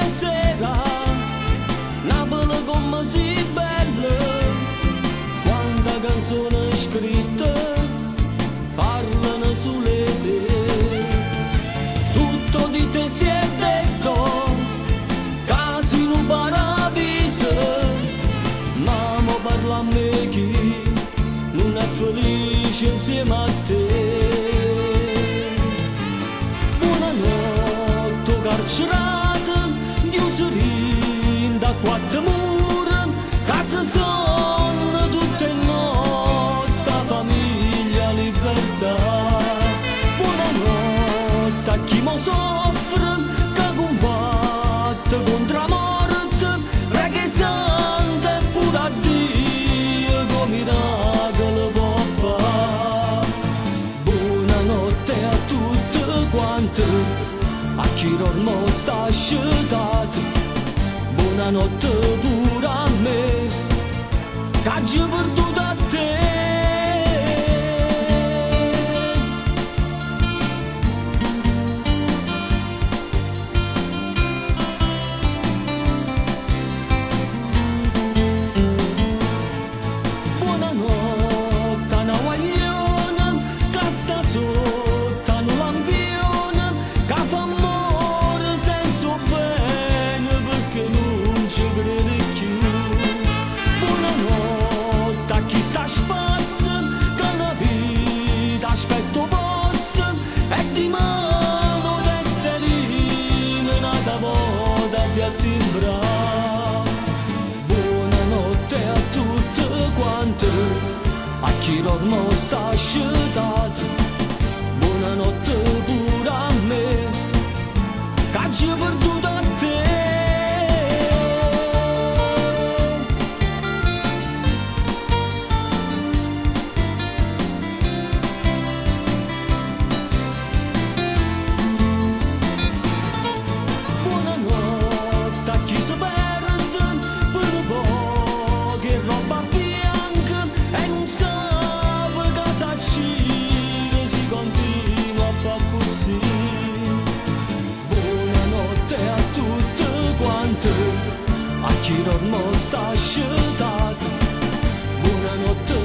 sera, Napoli come si bella, quanta canzone scritta parlano sulle te. Tutto di te si è detto, casi in un paradiso, ma mo parla a me chi non è felice insieme a te. Buonanotte carcerata, chiusi da quattro mura, casa sono tutte notte, famiglia, libertà. Buonanotte a chi mo soffre, che combatte contro la morte, preghi santa e pure a Dio come miracolo può fare. Buonanotte a tutte quante, a chi ormai sta asciutato. Buonanotte pure a me, che oggi ho perduto a te. Buonanotte a una guagliona, che sta sotto a un lampione, che fa amore senza bene perché non ci crede più. Buonanotte a chi sta spasso, che la vita aspetta posto e di mano d'essere nata volta di attimbrare. Buonanotte a tutte quante, a chi ormai sta asciutato. Buonanotte pure a me, che oggi ho perduto a te. Buonanotte a chi si perde per poche roba bianca e non sa cosa gira, si continua a far così. Buonanotte a tutte quante, a chi ormai sta asciutato. Buonanotte